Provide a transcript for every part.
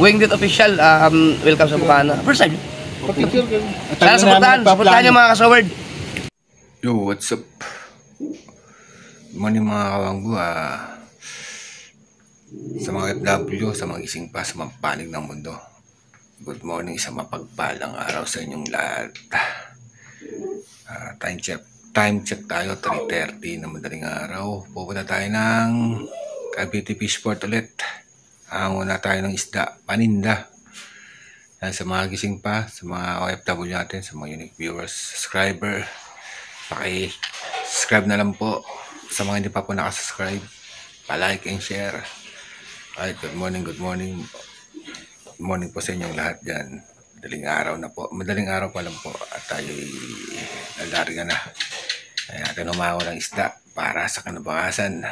Wingdit Official, welcome sa Bukana. First time. Sana supportahan nyo mga kasaward. Yo, what's up? Good morning mga kawanggo. Sa mga FW, sa mga gising pa, sa mga panig ng mundo. Good morning sa mapagpalang araw sa inyong lahat. Time check tayo, 3:30 na madaling araw. Pupunta tayo ng Cavite Fishport ulit. Muna tayo ng isda, paninda. Yan, sa mga gising pa, sa mga OFW natin, sa mga unique viewers, subscriber, paki-subscribe na lang po. Sa mga hindi pa po nakasubscribe, pa-like and share. Alright, good morning. Good morning po sa inyong lahat dyan. Madaling araw na po. Madaling araw pa lang po. At tayo'y nalarga na. Kaya natin umawa ng isda para sa kanabukasan.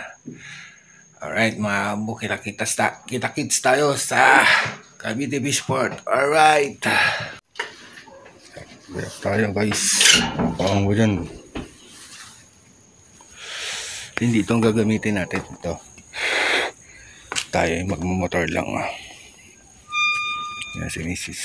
Alright, mga ambo, kita-kits tayo sa Cavite Fishport. Alright. Biyak tayo guys. Pakang mo dyan. Hindi itong gagamitin natin. Ito. Tayo ay magmumotor lang. Yan si Mrs.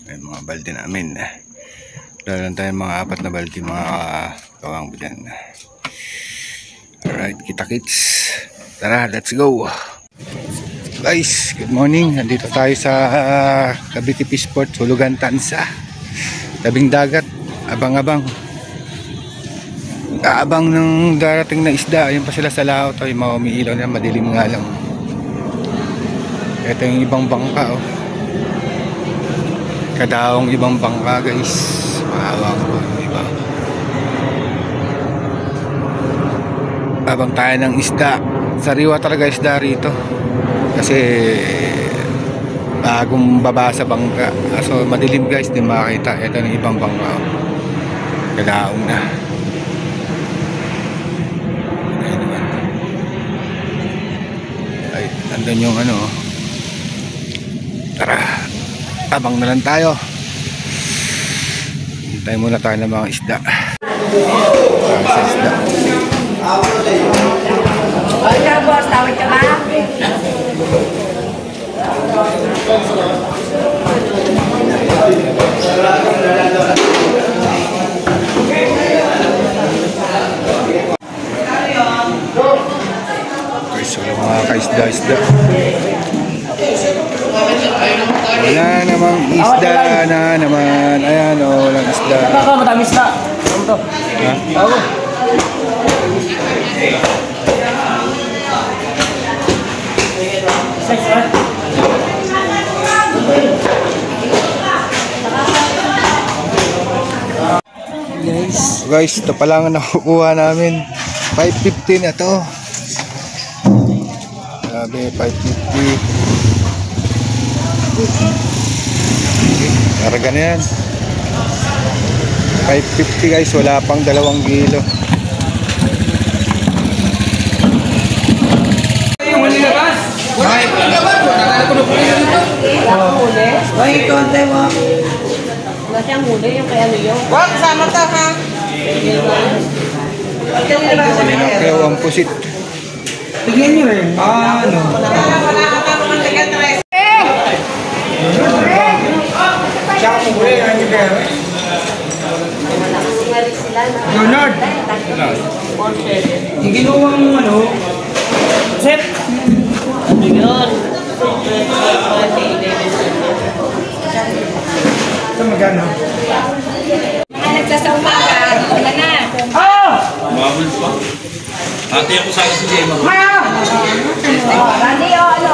Ayan mga balde namin. Dala lang tayo mga 4 na balde mga kawang dyan. Alright, kita-kits. Tara, let's go. Guys, good morning. Nandito tayo sa Cavite Fishport, Hulugan, Tansa. Tabing dagat, abang-abang. Aabang ng darating na isda. Ayun pa sila sa laot. Ay, umiilaw na, madilim nga lang. Ito yung ibang bangka, oh. Kadaong ibang bangka, guys. Maawang po yung iba. Abang tayo ng isda. Sariwa talaga isda rito. Kasi bagong baba sa bangka. So madilim guys, di makita. Ito ng ibang bangka. Kadaong na. Ayun naman. Ay, nandun yung ano. Tara. Abang na lang tayo. Hintay muna tayo ng mga isda. Sa isda. Ay, boss, tawag ka ba? Guys, wala mga kaisda-isda. Wala namang isda na naman. Ayan o, walang isda. Baka madami isda. Ano to? Ha? Ako. Guys, ito pa lang ang nakukuha namin. 550 na to. Sabi, 550. Karga na yan. 550 guys, wala pang 2 kilo. Ay, konti mo. Kasi ang muli yung kaya ano yun. Wag, sama to ha. Kaya ang pusit. Tignan nyo eh. Ano? Tsaka kung muli, ano yung kaya? Leonard! Yung ginawang ano, set! Yun! Ito magano? Mga nagsasaumaga, wala na. Mabul pa. Ate ako sana si Gemma. Rani o ano?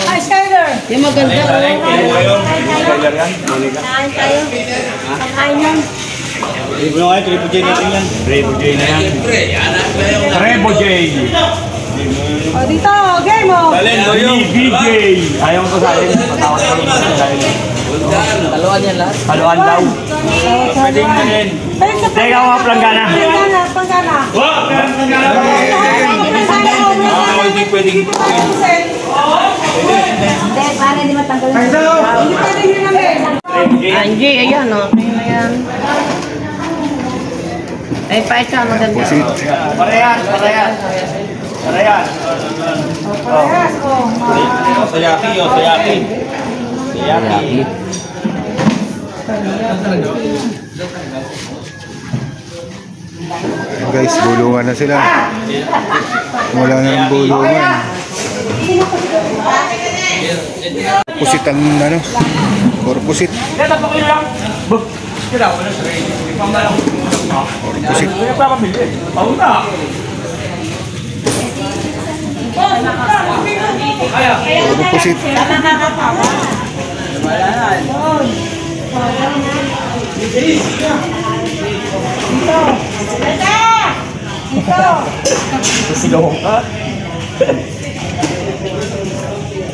Ay, Skyler! Yung maganda o. Skyler yan? Kain tayo. Kakain yan. Triple nga, Triple J natin yan. Triple J na yan. Triple J. O dito, game mo. Talent mo yung BJ. Ayaw ko sa akin. Patawad ko yung sa akin. Taluan yan lahat. Haluan daw. Pwedeng na rin. Teka mga planggana. Panggana. Wow! Planggana. Hindi pwedeng. Hindi, para hindi matanggal. Hindi pwede nyo namin. Angie, ayan o. Ayan. Ay, pa ito, maganda. Pusit. Parehas. Parehas, sayaki. Guys, bulungan na sila. Wala na ng bulungan. Pusit ang ano. Puro pusit. Puro pusit. Puro pusit.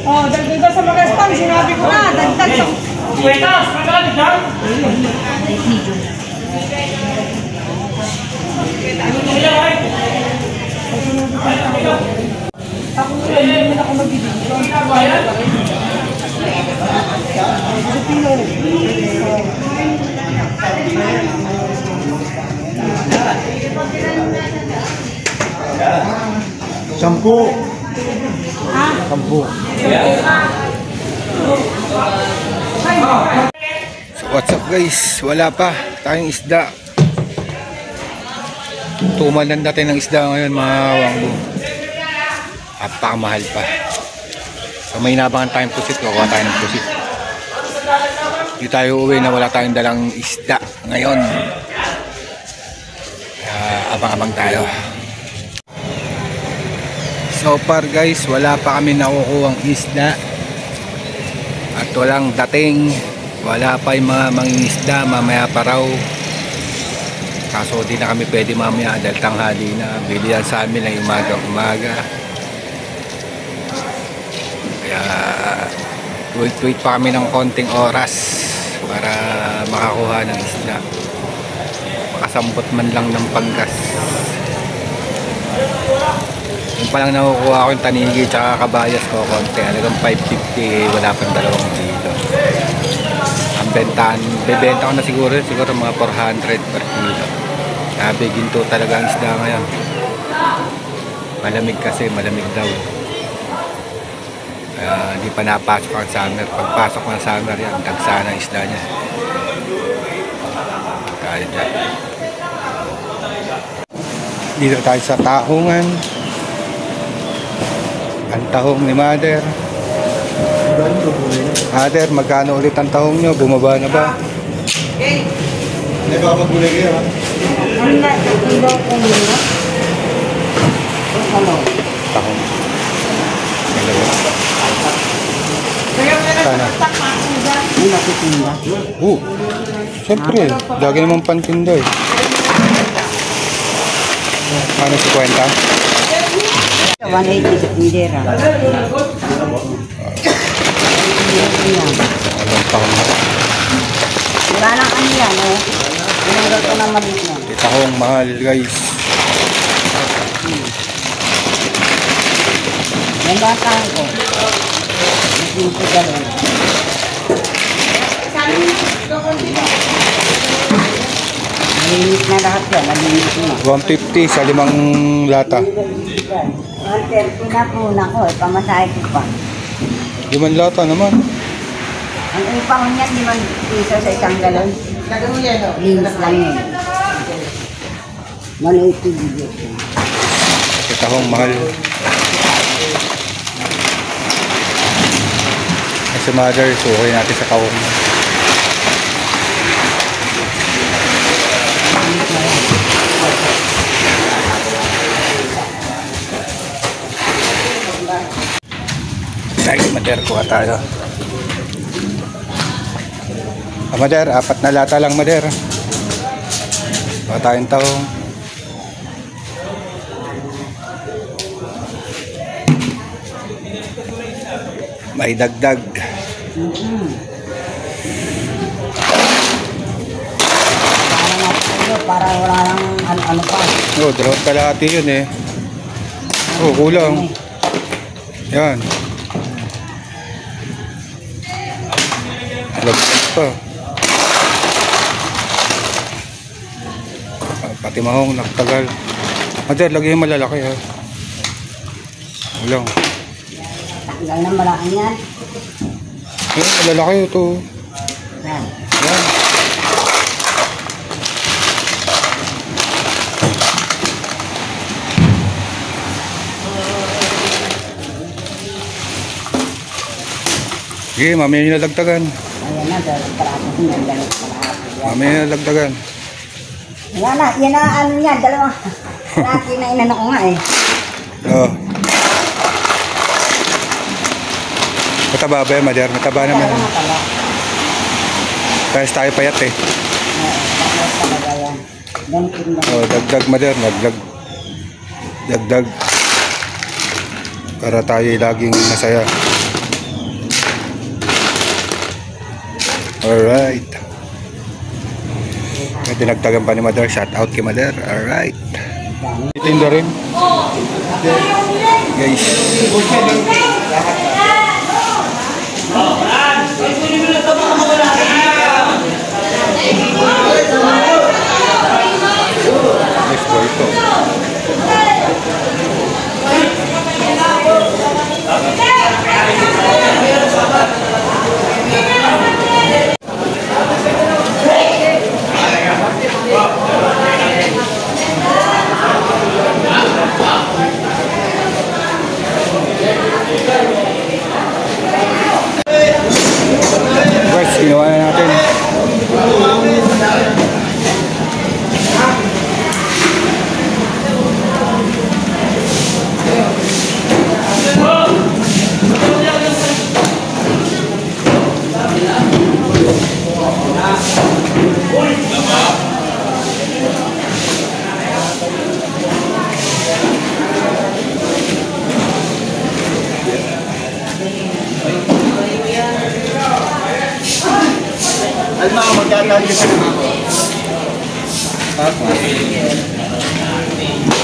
Oh, dagdag sa mga stand, sinabi ko na, dagdag sa... Sampu. Sampu. So what's up guys? Wala pa tayong isda. Tumalan natin ng isda ngayon mga wangbo. Apakamahal pa. So may inabangan tayong pusit. Kukuha tayo ng pusit. Hindi tayo uwi na wala tayong dalang isda ngayon. Abang-abang tayo. So far guys, wala pa kami nakukuhang isda. At walang dating. Wala pa yung mga mangingisda. Mamaya pa raw. Kaso di na kami pwede mamaya dahil tanghali na. Bilihan sa amin ay umaga. Kaya wait pa kami ng konting oras para makakuha ng isda. Makasambot man lang ng panggas. Yung palang nakukuha ko yung tanigi tsaka kabayas ko konti. Halagang 550, wala pang 2 kilo. Ang bebenta ko na siguro mga 400 per kilo. Sabi, ginto talaga ang isda ngayon. Malamig kasi, malamig daw. Hindi pa napasok ang summer. Pagpasok ng summer yan, dagsa na isda niya. Kaya dyan. Dito tayo sa tahungan. Ang tahong ni Mother. Mother, magkano ulit ang tahong nyo? Bumaba na ba? Hindi ba magulay kayo ha? Tahong. Sana. Siyempre, lagi naman pantinda eh. Ano si kwenta? 180 sa tindera. Alam pa kami. Wala lang ano yan eh. Pinanggal ko ng maliit na. Tahong mahal guys. Yan ba ang tahan ko? Nagpinto galon. Malinis na lahat yan. Malinis na. 150 sa 5 lata. 130 na po na ko. Pamasahe ko pa. 5 lata naman. Ang upang niyan, 5 piso sa isang galon. Linis lang yun. 180 bigay. Tahong mahal. Sa Mother, sukoy natin sa kahong. Sige, Mother, kuha tayo. Mother, 4 na lata lang, Mother. Kuha tayong tahong. May dagdag. Para wala lang ano pa. Oh, dalawang kalahati yun eh. Oh, kulang. Yan. Lagpas pa. Pati mahong nagtagal. Mother, lagyan yung malalaki ha. Kulang. Tanggal na malaki yan. Yan, malalaki ito. Yan. Yan. Sige, mamaya nyo nalagtagan. Ayan na, dahil parang nagdalit kalahati. Mamaya nyo nalagtagan. Yan na ano yan, dalawang. Laki na inano ko nga eh. Oo. Mataba ba yan, Mother? Mataba naman. Dalawa mataba. Kaya tayo payat eh. Tapos talaga yan. Ganito lang. Oh, dagdag, Mother. Dagdag. Dagdag. Para tayo laging masaya. Alright. May dinagdagan pa ni Mother. Shout out kay Mother. Alright. Tinda rin. Guys. Let's go ito. Guys, ginawa na natin.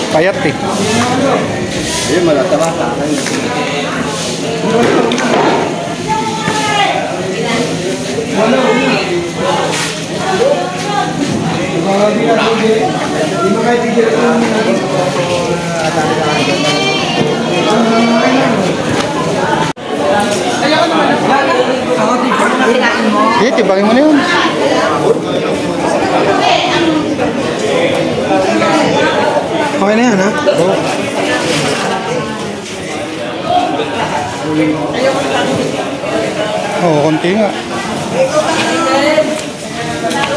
Payat eh. Ayun, malataba sa akin. Sige, tibagin mo na yun. Okay na yan, ha? Oo. Oo, konti nga.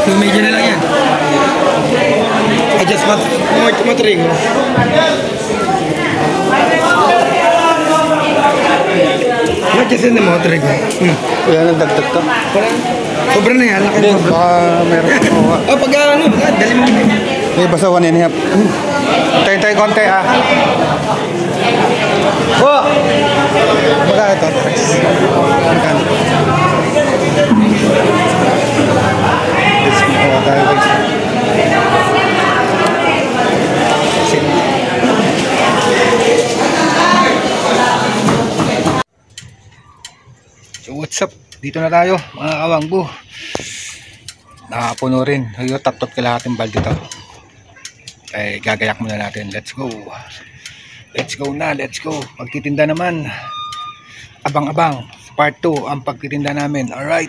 Yung medyo na lang yan. Adjust matring. Adjust yun na matring. Kaya nagdagdag ka. Sobra na yan. Laki Hindi, na sobra. baka meron ka makuha. Oh, pag ano, dali mo. Hindi, basta 1.5. Tayo konti ah. Oh! Baka ito, Tres. Magkano? Let's go tayo guys. So what's up? Dito na tayo mga kawangbo. Nakapuno rin. Ayun, tatot kalahating balde to. Eh, gagayak muna natin. Let's go. Let's go na. Let's go. Pagtitinda naman. Abang-abang. Part 2 ang pagtitinda namin. Alright.